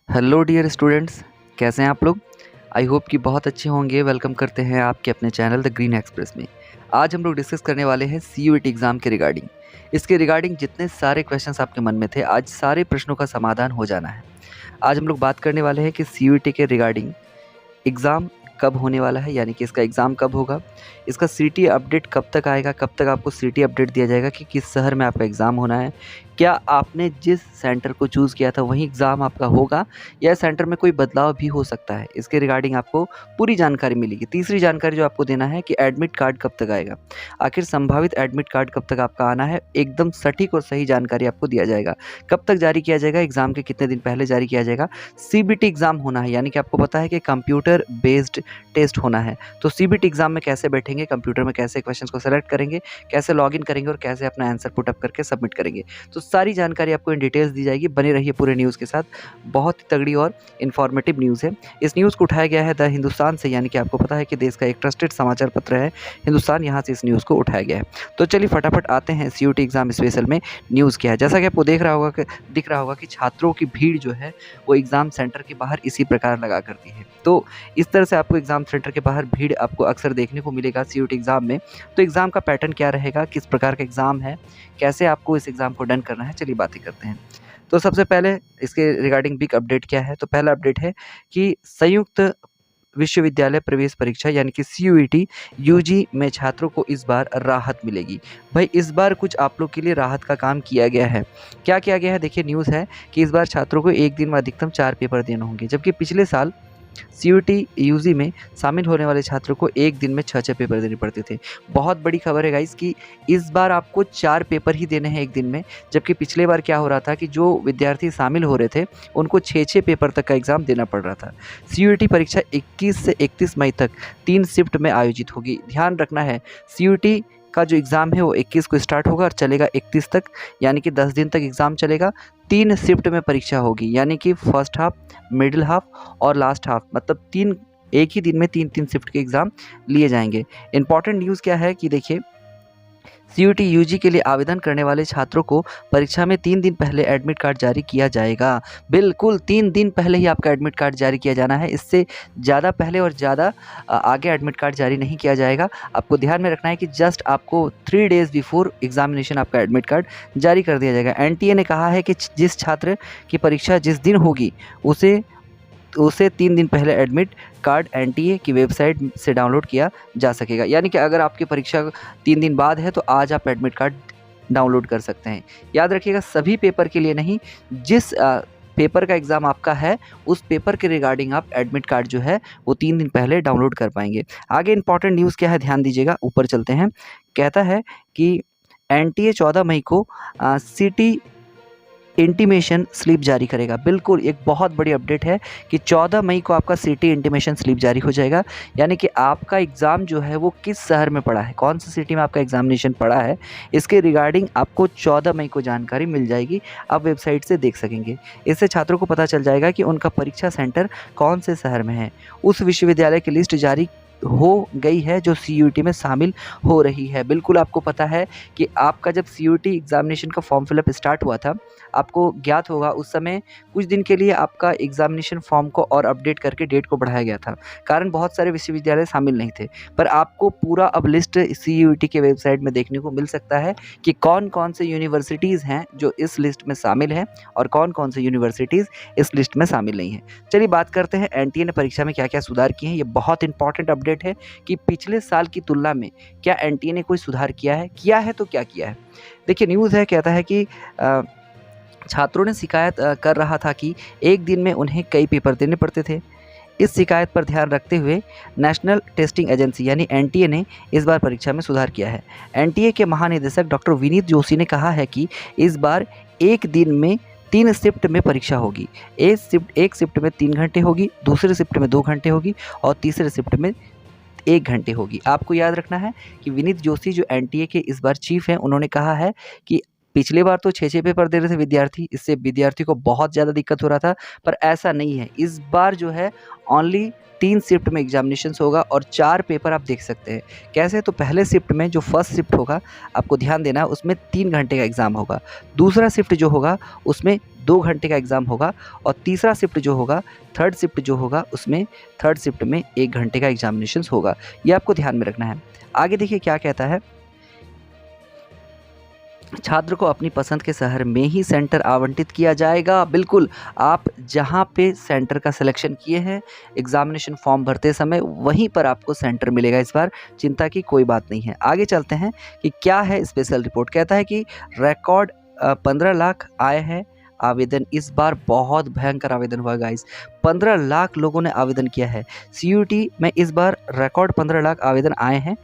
Hello dear students, कैसे हैं आप लोग। आई होप कि बहुत अच्छे होंगे। वेलकम करते हैं आपके अपने चैनल द ग्रीन एक्सप्रेस में। आज हम लोग डिस्कस करने वाले हैं सीयूईटी एग्ज़ाम के रिगार्डिंग। इसके रिगार्डिंग जितने सारे क्वेश्चंस आपके मन में थे, आज सारे प्रश्नों का समाधान हो जाना है। आज हम लोग बात करने वाले हैं कि सीयूईटी के रिगार्डिंग एग्ज़ाम कब होने वाला है, यानी कि इसका एग्ज़ाम कब होगा, इसका सिटी अपडेट कब तक आएगा, कब तक आपको सिटी अपडेट दिया जाएगा कि किस शहर में आपका एग्ज़ाम होना है, क्या आपने जिस सेंटर को चूज़ किया था वहीं एग्ज़ाम आपका होगा या सेंटर में कोई बदलाव भी हो सकता है। इसके रिगार्डिंग आपको पूरी जानकारी मिलेगी। तीसरी जानकारी जो आपको देना है कि एडमिट कार्ड कब तक आएगा, आखिर संभावित एडमिट कार्ड कब तक आपका आना है, एकदम सटीक और सही जानकारी आपको दिया जाएगा। कब तक जारी किया जाएगा, एग्ज़ाम के कितने दिन पहले जारी किया जाएगा। सीबीटी एग्ज़ाम होना है, यानी कि आपको पता है कि कंप्यूटर बेस्ड टेस्ट होना है। तो सीबीटी एग्ज़ाम में कैसे बैठेंगे, कंप्यूटर में कैसे क्वेश्चंस को सेलेक्ट करेंगे, कैसे लॉगिन करेंगे और कैसे अपना आंसर पुट अप करके सबमिट करेंगे, तो सारी जानकारी आपको इन डिटेल्स दी जाएगी। बने रहिए पूरे न्यूज़ के साथ। बहुत ही तगड़ी और इन्फॉर्मेटिव न्यूज़ है। इस न्यूज़ को उठाया गया है द हिंदुस्तान से, यानी कि आपको पता है कि देश का एक ट्रस्टेड समाचार पत्र है हिंदुस्तान, यहाँ से इस न्यूज़ को उठाया गया है। तो चलिए फटाफट आते हैं सीयूईटी एग्ज़ाम स्पेशल में न्यूज़ क्या है। जैसा कि आपको दिख रहा होगा कि छात्रों की भीड़ जो है वो एग्ज़ाम सेंटर के बाहर इसी प्रकार लगा करती है। तो इस तरह से आपको एग्ज़ाम सेंटर के बाहर भीड़ आपको अक्सर देखने को मिलेगा सीयूईटी एग्ज़ाम में। तो एग्ज़ाम का पैटर्न क्या रहेगा, किस प्रकार का एग्ज़ाम है, कैसे आपको इस एग्ज़ाम को डन करना है, चलिए बातें करते हैं। तो सबसे पहले इसके रिगार्डिंग बिग अपडेट क्या है, तो पहला अपडेट है कि संयुक्त विश्वविद्यालय प्रवेश परीक्षा यानी कि सीयूईटी यूजी में छात्रों को इस बार राहत मिलेगी। भाई इस बार कुछ आप लोग के लिए राहत का काम किया गया है। क्या किया गया है, देखिए न्यूज़ है कि इस बार छात्रों को एक दिन में अधिकतम 4 पेपर देने होंगे, जबकि पिछले साल सीयूईटी यूजी में शामिल होने वाले छात्रों को एक दिन में 6 पेपर देने पड़ते थे। बहुत बड़ी खबर है गाइस कि इस बार आपको 4 पेपर ही देने हैं एक दिन में, जबकि पिछले बार क्या हो रहा था कि जो विद्यार्थी शामिल हो रहे थे उनको 6 पेपर तक का एग्ज़ाम देना पड़ रहा था। सीयूईटी परीक्षा 21 से 31 मई तक 3 शिफ्ट में आयोजित होगी। ध्यान रखना है, सीयूईटी का जो एग्ज़ाम है वो 21 को स्टार्ट होगा और चलेगा 31 तक, यानी कि 10 दिन तक एग्ज़ाम चलेगा। 3 शिफ्ट में परीक्षा होगी, यानी कि फर्स्ट हाफ, मिडिल हाफ और लास्ट हाफ, मतलब 3 एक ही दिन में 3-3 शिफ्ट के एग्ज़ाम लिए जाएंगे। इंपॉर्टेंट न्यूज़ क्या है कि देखिए सीयूईटी यूजी के लिए आवेदन करने वाले छात्रों को परीक्षा में 3 दिन पहले एडमिट कार्ड जारी किया जाएगा। बिल्कुल 3 दिन पहले ही आपका एडमिट कार्ड जारी किया जाना है। इससे ज़्यादा पहले और ज़्यादा आगे एडमिट कार्ड जारी नहीं किया जाएगा। आपको ध्यान में रखना है कि जस्ट आपको 3 डेज़ बिफोर एग्जामिनेशन आपका एडमिट कार्ड जारी कर दिया जाएगा। एनटीए ने कहा है कि जिस छात्र की परीक्षा जिस दिन होगी उसे 3 दिन पहले एडमिट कार्ड एनटीए की वेबसाइट से डाउनलोड किया जा सकेगा। यानी कि अगर आपकी परीक्षा 3 दिन बाद है तो आज आप एडमिट कार्ड डाउनलोड कर सकते हैं। याद रखिएगा सभी पेपर के लिए नहीं, जिस पेपर का एग्ज़ाम आपका है उस पेपर के रिगार्डिंग आप एडमिट कार्ड जो है वो 3 दिन पहले डाउनलोड कर पाएंगे। आगे इंपॉर्टेंट न्यूज़ क्या है, ध्यान दीजिएगा, ऊपर चलते हैं। कहता है कि एनटीए 14 मई को सिटी इंटीमेशन स्लिप जारी करेगा। बिल्कुल एक बहुत बड़ी अपडेट है कि 14 मई को आपका सिटी इंटीमेशन स्लिप जारी हो जाएगा, यानी कि आपका एग्ज़ाम जो है वो किस शहर में पड़ा है, कौन सी सिटी में आपका एग्जामिनेशन पड़ा है, इसके रिगार्डिंग आपको 14 मई को जानकारी मिल जाएगी। आप वेबसाइट से देख सकेंगे। इससे छात्रों को पता चल जाएगा कि उनका परीक्षा सेंटर कौन से शहर में है। उस विश्वविद्यालय की लिस्ट जारी हो गई है जो सीयूईटी में शामिल हो रही है। बिल्कुल आपको पता है कि आपका जब सीयूईटी एग्ज़ामिनेशन का फॉर्म फिलअप स्टार्ट हुआ था, आपको ज्ञात होगा उस समय कुछ दिन के लिए आपका एग्ज़ामिनेशन फॉर्म को और अपडेट करके डेट को बढ़ाया गया था, कारण बहुत सारे विश्वविद्यालय शामिल नहीं थे। पर आपको पूरा अब लिस्ट सीयूईटी के वेबसाइट में देखने को मिल सकता है कि कौन कौन से यूनिवर्सिटीज़ हैं जो इस लिस्ट में शामिल हैं और कौन कौन से यूनिवर्सिटीज़ इस लिस्ट में शामिल नहीं हैं। चलिए बात करते हैं एनटीए ने परीक्षा में क्या क्या सुधार किए हैं। ये बहुत इंपॉर्टेंट अपडेट है कि पिछले साल की तुलना में क्या एनटीए ने कोई सुधार किया है तो क्या किया है। देखिए न्यूज़ है, कहता है कि छात्रों ने शिकायत कर रहा था कि एक दिन में उन्हें कई पेपर देने पड़ते थे। इस शिकायत पर ध्यान रखते हुए नेशनल टेस्टिंग एजेंसी यानी एनटीए ने इस बार परीक्षा में सुधार किया है। एनटीए के महानिदेशक डॉक्टर विनीत जोशी ने कहा है कि इस बार एक दिन में 3 शिफ्ट में परीक्षा होगी। एक शिफ्ट में 3 घंटे होगी, दूसरे शिफ्ट में 2 घंटे होगी और तीसरे शिफ्ट में 1 घंटे होगी। आपको याद रखना है कि विनीत जोशी जो एनटीए के इस बार चीफ हैं, उन्होंने कहा है कि पिछले बार तो 6-6 पेपर दे रहे थे विद्यार्थी, इससे विद्यार्थी को बहुत ज़्यादा दिक्कत हो रहा था, पर ऐसा नहीं है। इस बार जो है ओनली 3 शिफ्ट में एग्जामिनेशंस होगा और 4 पेपर आप देख सकते हैं। कैसे, तो पहले शिफ्ट में जो फर्स्ट शिफ्ट होगा आपको ध्यान देना है, उसमें 3 घंटे का एग्ज़ाम होगा। दूसरा शिफ्ट जो होगा उसमें 2 घंटे का एग्ज़ाम होगा और तीसरा शिफ्ट जो होगा, थर्ड शिफ्ट जो होगा उसमें थर्ड शिफ्ट में 1 घंटे का एग्ज़ामिनेशंस होगा। ये आपको ध्यान में रखना है। आगे देखिए क्या कहता है, छात्र को अपनी पसंद के शहर में ही सेंटर आवंटित किया जाएगा। बिल्कुल, आप जहाँ पे सेंटर का सिलेक्शन किए हैं एग्ज़ामिनेशन फॉर्म भरते समय वहीं पर आपको सेंटर मिलेगा इस बार, चिंता की कोई बात नहीं है। आगे चलते हैं कि क्या है स्पेशल रिपोर्ट। कहता है कि रिकॉर्ड 15 लाख आए हैं आवेदन। इस बार बहुत भयंकर आवेदन हुआ गाइस, 15 लाख लोगों ने आवेदन किया है। सीयूईटी में इस बार रिकॉर्ड 15 लाख आवेदन आए हैं।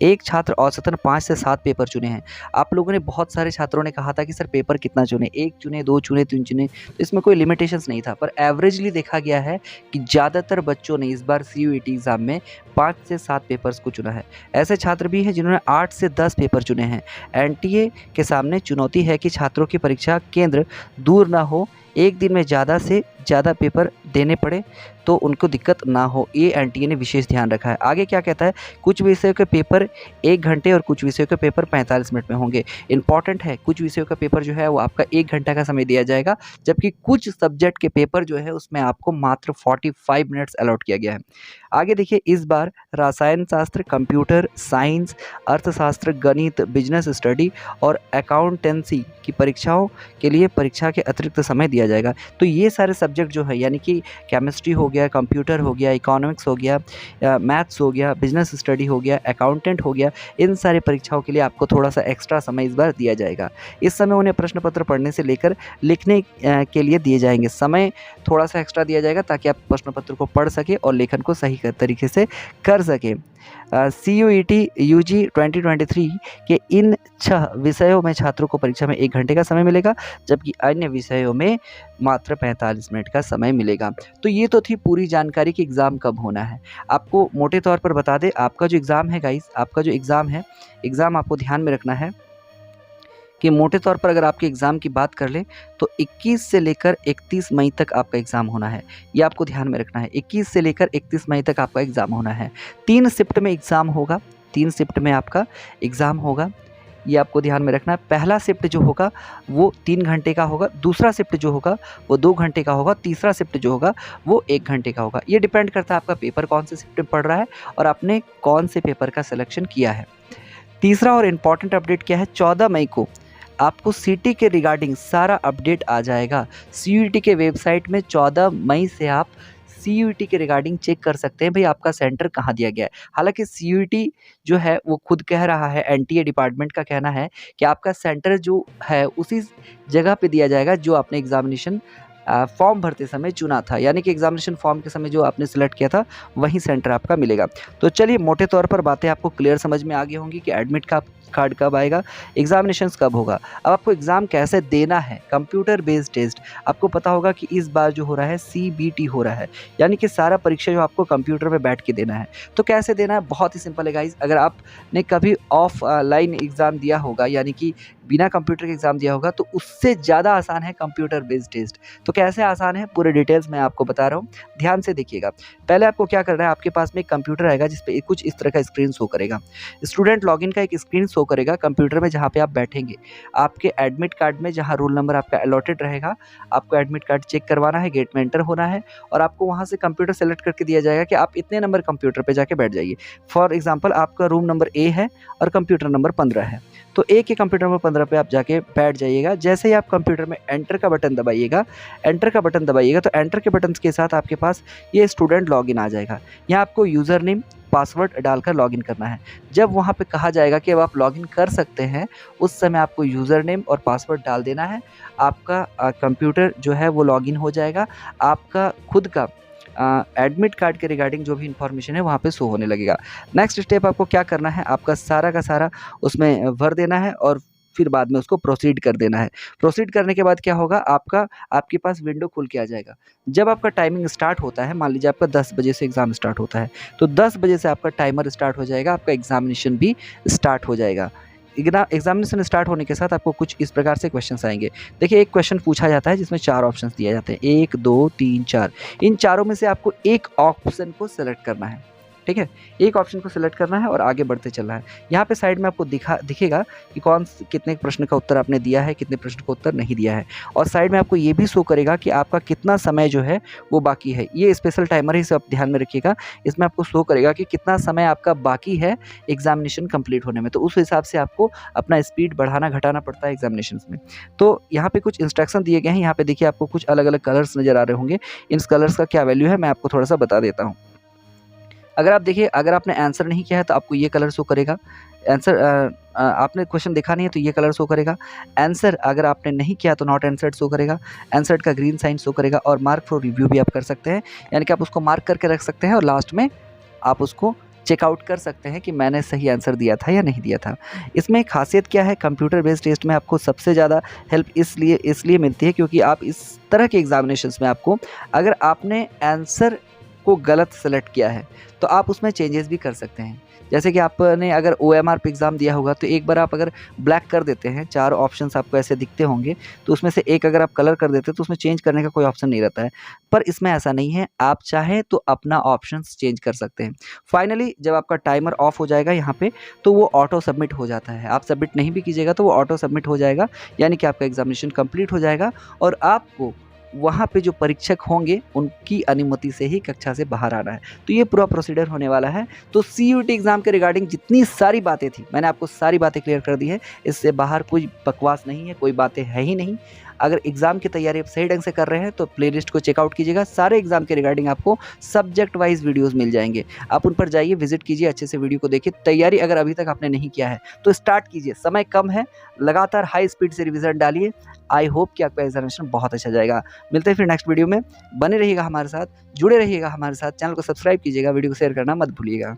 एक छात्र औसतन 5 से 7 पेपर चुने हैं। आप लोगों ने, बहुत सारे छात्रों ने कहा था कि सर पेपर कितना चुने, 1 चुने, 2 चुने, 3 चुने, तो इसमें कोई लिमिटेशंस नहीं था, पर एवरेजली देखा गया है कि ज़्यादातर बच्चों ने इस बार सीयूईटी एग्ज़ाम में 5 से 7 पेपर्स को चुना है। ऐसे छात्र भी हैं जिन्होंने 8 से 10 पेपर चुने हैं। एनटीए के सामने चुनौती है कि छात्रों की परीक्षा केंद्र दूर ना हो, एक दिन में ज़्यादा से ज़्यादा पेपर देने पड़े तो उनको दिक्कत ना हो, ये एनटीए ने विशेष ध्यान रखा है। आगे क्या कहता है, कुछ विषयों के पेपर 1 घंटे और कुछ विषयों के पेपर 45 मिनट में होंगे। इंपॉर्टेंट है, कुछ विषयों का पेपर जो है वो आपका 1 घंटा का समय दिया जाएगा, जबकि कुछ सब्जेक्ट के पेपर जो है उसमें आपको मात्र 45 मिनट्स अलॉट किया गया है। आगे देखिए, इस बार रसायन शास्त्र, कंप्यूटर साइंस, अर्थशास्त्र, गणित, बिजनेस स्टडी और अकाउंटेंसी की परीक्षाओं के लिए परीक्षा के अतिरिक्त समय दिया जाएगा। तो ये सारे सब्जेक्ट जो है, यानी कि केमिस्ट्री हो गया, कंप्यूटर हो गया, इकोनॉमिक्स हो गया, मैथ्स हो गया, बिजनेस स्टडी हो गया, अकाउंटेंट हो गया, इन सारे परीक्षाओं के लिए आपको थोड़ा सा एक्स्ट्रा समय इस बार दिया जाएगा। इस समय उन्हें प्रश्न पत्र पढ़ने से लेकर लिखने के लिए दिए जाएंगे। समय थोड़ा सा एक्स्ट्रा दिया जाएगा ताकि आप प्रश्न पत्र को पढ़ सकें और लेखन को सही तरीके से कर सकें। सीयूईटी यूजी 2023 के इन 6 विषयों में छात्रों को परीक्षा में 1 घंटे का समय मिलेगा, जबकि अन्य विषयों में मात्र 45 मिनट का समय मिलेगा। तो ये तो थी पूरी जानकारी कि एग्ज़ाम कब होना है। आपको मोटे तौर पर बता दें, आपका जो एग्ज़ाम है गाइस, आपका जो एग्ज़ाम है, एग्ज़ाम आपको ध्यान में रखना है कि मोटे तौर पर अगर आपके एग्ज़ाम की बात कर लें तो 21 से लेकर 31 मई तक आपका एग्ज़ाम होना है। ये आपको ध्यान में रखना है, 21 से लेकर 31 मई तक आपका एग्ज़ाम होना है। 3 शिफ्ट में एग्ज़ाम होगा, 3 शिफ्ट में आपका एग्ज़ाम होगा, ये आपको ध्यान में रखना है। पहला शिफ्ट जो होगा वो 3 घंटे का होगा, दूसरा शिफ्ट जो होगा वो 2 घंटे का होगा, तीसरा शिफ्ट जो होगा वो 1 घंटे का होगा। ये डिपेंड करता है आपका पेपर कौन से शिफ्ट में पड़ रहा है और आपने कौन से पेपर का सिलेक्शन किया है। तीसरा और इम्पॉर्टेंट अपडेट क्या है, 14 मई को आपको सीटी के रिगार्डिंग सारा अपडेट आ जाएगा। सीयूईटी के वेबसाइट में 14 मई से आप सीयूईटी के रिगार्डिंग चेक कर सकते हैं भाई आपका सेंटर कहाँ दिया गया है। हालांकि सीयूईटी जो है वो खुद कह रहा है, एनटीए डिपार्टमेंट का कहना है कि आपका सेंटर जो है उसी जगह पे दिया जाएगा जो आपने एग्जामिनेशन फॉर्म भरते समय चुना था, यानी कि एग्जामिनेशन फॉर्म के समय जो आपने सिलेक्ट किया था वहीं सेंटर आपका मिलेगा। तो चलिए, मोटे तौर पर बातें आपको क्लियर समझ में आ गई होंगी कि एडमिट कार्ड कब आएगा, एग्जामिनेशंस कब होगा। अब आपको एग्ज़ाम कैसे देना है, कंप्यूटर बेस्ड टेस्ट। आपको पता होगा कि इस बार जो हो रहा है सीबीटी हो रहा है, यानी कि सारा परीक्षा जो आपको कंप्यूटर पे बैठ के देना है। तो कैसे देना है, बहुत ही सिंपल है गाइज। अगर आपने कभी ऑफलाइन एग्ज़ाम दिया होगा, यानी कि बिना कंप्यूटर के एग्ज़ाम दिया होगा, तो उससे ज़्यादा आसान है कंप्यूटर बेस्ड टेस्ट। तो कैसे आसान है, पूरे डिटेल्स मैं आपको बता रहा हूँ, ध्यान से देखिएगा। पहले आपको क्या करना है, आपके पास में एक कंप्यूटर आएगा जिसपे कुछ इस तरह का स्क्रीन शो करेगा। स्टूडेंट लॉगिन का एक स्क्रीन शो करेगा कंप्यूटर में, जहाँ पे आप बैठेंगे। आपके एडमिट कार्ड में जहाँ रोल नंबर आपका अलॉटेड रहेगा, आपको एडमिट कार्ड चेक करवाना है, गेट में एंटर होना है और आपको वहाँ से कंप्यूटर सेलेक्ट करके दिया जाएगा कि आप इतने नंबर कंप्यूटर पे जाके बैठ जाइए। फॉर एग्जांपल, आपका रूम नंबर ए है और कंप्यूटर नंबर 15 है, तो ए के कंप्यूटर नंबर 15 पे आप जाके बैठ जाइएगा। जैसे ही आप कंप्यूटर में एंटर का बटन दबाइएगा, तो एंटर के बटन के साथ आपके पास ये स्टूडेंट लॉगिन आ जाएगा। यहाँ आपको यूज़र नेम, पासवर्ड डालकर लॉगिन करना है। जब वहाँ पे कहा जाएगा कि अब आप लॉगिन कर सकते हैं, उस समय आपको यूज़र नेम और पासवर्ड डाल देना है। आपका कंप्यूटर जो है वो लॉगिन हो जाएगा। आपका खुद का एडमिट कार्ड के रिगार्डिंग जो भी इंफॉर्मेशन है वहाँ पे शो होने लगेगा। नेक्स्ट स्टेप आपको क्या करना है, आपका सारा का सारा उसमें भर देना है और फिर बाद में उसको प्रोसीड कर देना है। प्रोसीड करने के बाद क्या होगा, आपके पास विंडो खुल के आ जाएगा। जब आपका टाइमिंग स्टार्ट होता है, मान लीजिए आपका 10 बजे से एग्ज़ाम स्टार्ट होता है, तो 10 बजे से आपका टाइमर स्टार्ट हो जाएगा, आपका एग्ज़ामिनेशन भी स्टार्ट हो जाएगा। एग्जामिनेशन स्टार्ट होने के साथ आपको कुछ इस प्रकार से क्वेश्चंस आएंगे। देखिए, एक क्वेश्चन पूछा जाता है जिसमें 4 ऑप्शंस दिए जाते हैं, 1, 2, 3, 4। इन चारों में से आपको एक ऑप्शन को सेलेक्ट करना है। ठीक है, एक ऑप्शन को सिलेक्ट करना है और आगे बढ़ते चलना है। यहाँ पे साइड में आपको दिखेगा कि कितने प्रश्न का उत्तर आपने दिया है, कितने प्रश्न का उत्तर नहीं दिया है, और साइड में आपको ये भी शो करेगा कि आपका कितना समय जो है वो बाकी है। ये स्पेशल टाइमर है, इसे आप ध्यान में रखिएगा। इसमें आपको शो करेगा कि कितना समय आपका बाकी है एग्जामिनेशन कंप्लीट होने में, तो उस हिसाब से आपको अपना स्पीड बढ़ाना घटाना पड़ता है एग्जामिनेशन में। तो यहाँ पे कुछ इंस्ट्रक्शन दिए गए हैं। यहाँ पे देखिए आपको कुछ अलग अलग कलर्स नज़र आ रहे होंगे। इन कलर्स का क्या वैल्यू है मैं आपको थोड़ा सा बता देता हूँ। अगर आप देखिए, अगर आपने आंसर नहीं किया है तो आपको ये कलर शो करेगा। आंसर आपने क्वेश्चन देखा नहीं है तो ये कलर शो करेगा। आंसर अगर आपने नहीं किया तो नॉट आंसर्ड शो करेगा। आंसर्ड का ग्रीन साइन शो करेगा। और मार्क फॉर रिव्यू भी आप कर सकते हैं, यानी कि आप उसको मार्क करके रख सकते हैं और लास्ट में आप उसको चेकआउट कर सकते हैं कि मैंने सही आंसर दिया था या नहीं दिया था। इसमें खासियत क्या है, कंप्यूटर बेस्ड टेस्ट में आपको सबसे ज़्यादा हेल्प इसलिए मिलती है क्योंकि आप इस तरह के एग्जामिनेशंस में आपको, अगर आपने आंसर को गलत सेलेक्ट किया है तो आप उसमें चेंजेस भी कर सकते हैं। जैसे कि आपने अगर OMR पे एग्ज़ाम दिया होगा तो एक बार आप अगर ब्लैक कर देते हैं, 4 ऑप्शंस आपको ऐसे दिखते होंगे, तो उसमें से एक अगर आप कलर कर देते हैं तो उसमें चेंज करने का कोई ऑप्शन नहीं रहता है। पर इसमें ऐसा नहीं है, आप चाहें तो अपना ऑप्शंस चेंज कर सकते हैं। फाइनली जब आपका टाइमर ऑफ हो जाएगा यहाँ पे, तो वो ऑटो सबमिट हो जाता है। आप सबमिट नहीं भी कीजिएगा तो वो ऑटो सबमिट हो जाएगा, यानी कि आपका एग्जामिनेशन कंप्लीट हो जाएगा और आपको वहाँ पे जो परीक्षक होंगे उनकी अनुमति से ही कक्षा से बाहर आना है। तो ये पूरा प्रोसीजर होने वाला है। तो CUET एग्ज़ाम के रिगार्डिंग जितनी सारी बातें थी, मैंने आपको सारी बातें क्लियर कर दी है। इससे बाहर कोई बकवास नहीं है, कोई बातें है ही नहीं। अगर एग्ज़ाम की तैयारी आप सही ढंग से कर रहे हैं तो प्लेलिस्ट को चेकआउट कीजिएगा। सारे एग्ज़ाम के रिगार्डिंग आपको सब्जेक्ट वाइज वीडियोज़ मिल जाएंगे, आप उन पर जाइए, विजिट कीजिए, अच्छे से वीडियो को देखिए। तैयारी अगर अभी तक आपने नहीं किया है तो स्टार्ट कीजिए, समय कम है, लगातार हाई स्पीड से रिविज़न डालिए। आई होप कि आपका एग्जामिनेशन बहुत अच्छा जाएगा। मिलते हैं फिर नेक्स्ट वीडियो में। बने रहिएगा हमारे साथ, जुड़े रहिएगा हमारे साथ, चैनल को सब्सक्राइब कीजिएगा, वीडियो को शेयर करना मत भूलिएगा।